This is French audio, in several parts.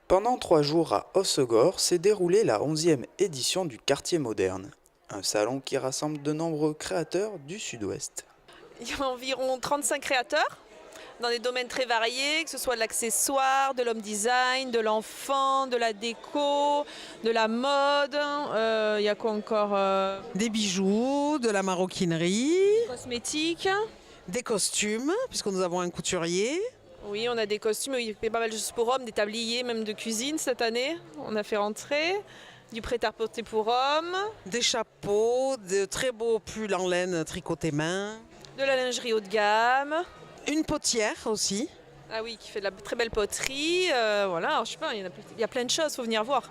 Pendant 3 jours à Hossegor s'est déroulée la 11e édition du Quartier Moderne, un salon qui rassemble de nombreux créateurs du Sud-Ouest. Il y a environ 35 créateurs dans des domaines très variés, que ce soit de l'accessoire, de l'homme design, de l'enfant, de la déco, de la mode. Il y a quoi encore Des bijoux, de la maroquinerie, Cosmétiques. des costumes, puisque nous avons un couturier, Oui, on a des costumes, il y a pas mal de choses pour hommes, des tabliers, même de cuisine cette année. On a fait rentrer du prêt-à-porter pour hommes, des chapeaux, de très beaux pulls en laine tricotés main, de la lingerie haut de gamme. une potière aussi. Ah oui, qui fait de la très belle poterie. Voilà, alors, je sais pas, il y a plein de choses, faut venir voir.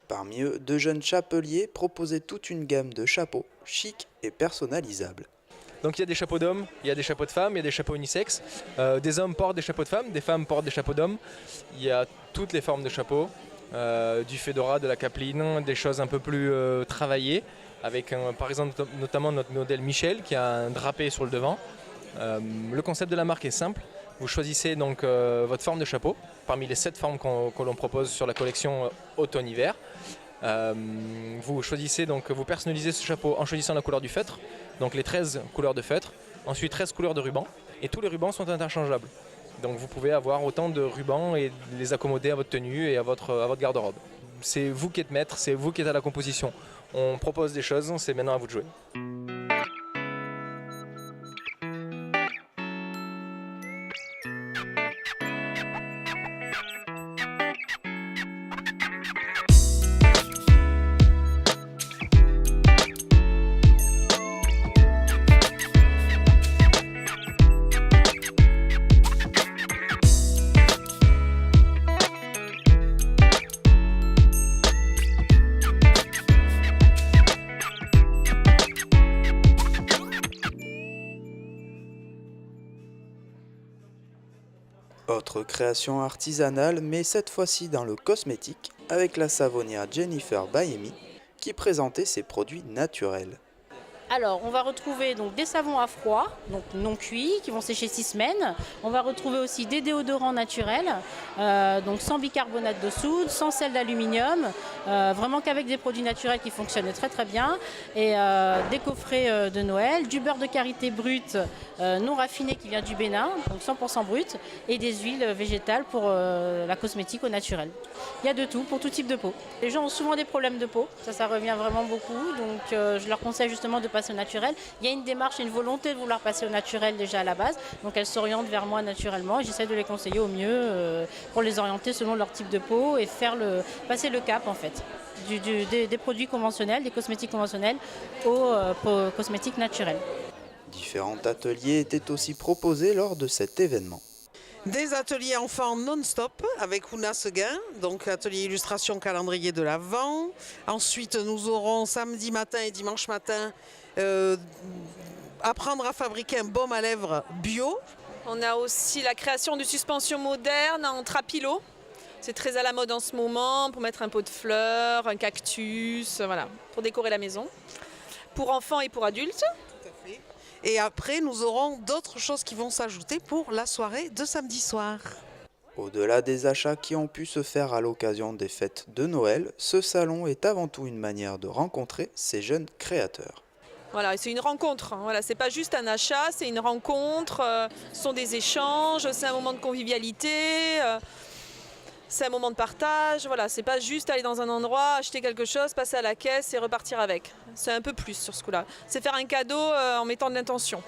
Parmi eux, deux jeunes chapeliers proposaient toute une gamme de chapeaux chics et personnalisables. Donc il y a des chapeaux d'hommes, il y a des chapeaux de femmes, il y a des chapeaux unisexes. Des hommes portent des chapeaux de femmes, des femmes portent des chapeaux d'hommes. Il y a toutes les formes de chapeaux, du fedora, de la capeline, des choses un peu plus travaillées, avec par exemple notamment notre modèle Michel qui a un drapé sur le devant. Le concept de la marque est simple. Vous choisissez donc votre forme de chapeau parmi les 7 formes que l'on propose sur la collection automne-hiver. Vous choisissez donc, vous personnalisez ce chapeau en choisissant la couleur du feutre, donc les 13 couleurs de feutre, ensuite 13 couleurs de ruban, et tous les rubans sont interchangeables. Donc vous pouvez avoir autant de rubans et les accommoder à votre tenue et à votre garde-robe. C'est vous qui êtes maître, c'est vous qui êtes à la composition. On propose des choses, c'est maintenant à vous de jouer. Autre création artisanale, mais cette fois-ci dans le cosmétique, avec la savonnière Jennifer Baemi, qui présentait ses produits naturels. Alors, on va retrouver donc des savons à froid, donc non cuits, qui vont sécher 6 semaines. On va retrouver aussi des déodorants naturels, donc sans bicarbonate de soude, sans sel d'aluminium, vraiment qu'avec des produits naturels qui fonctionnent très très bien. Et des coffrets de Noël, du beurre de karité brut non raffiné qui vient du Bénin, donc 100% brut, et des huiles végétales pour la cosmétique au naturel. Il y a de tout, pour tout type de peau. Les gens ont souvent des problèmes de peau, ça revient vraiment beaucoup, donc je leur conseille justement de passer au naturel. Il y a une démarche et une volonté de vouloir passer au naturel déjà à la base, donc elles s'orientent vers moi naturellement et j'essaie de les conseiller au mieux pour les orienter selon leur type de peau et passer le cap en fait des produits conventionnels, des cosmétiques conventionnels aux cosmétiques naturels. Différents ateliers étaient aussi proposés lors de cet événement. Des ateliers enfants non-stop avec Ouna Seguin, donc atelier illustration calendrier de l'Avent. Ensuite, nous aurons samedi matin et dimanche matin apprendre à fabriquer un baume à lèvres bio. On a aussi la création de suspensions modernes en trapilo. C'est très à la mode en ce moment, pour mettre un pot de fleurs, un cactus, voilà, pour décorer la maison. Pour enfants et pour adultes. Tout à fait. Et après, nous aurons d'autres choses qui vont s'ajouter pour la soirée de samedi soir. Au-delà des achats qui ont pu se faire à l'occasion des fêtes de Noël, ce salon est avant tout une manière de rencontrer ces jeunes créateurs. Voilà, c'est une rencontre. Voilà, c'est pas juste un achat, c'est une rencontre. Ce sont des échanges, c'est un moment de convivialité. C'est un moment de partage, voilà, c'est pas juste aller dans un endroit, acheter quelque chose, passer à la caisse et repartir avec. C'est un peu plus sur ce coup-là. C'est faire un cadeau en mettant de l'intention.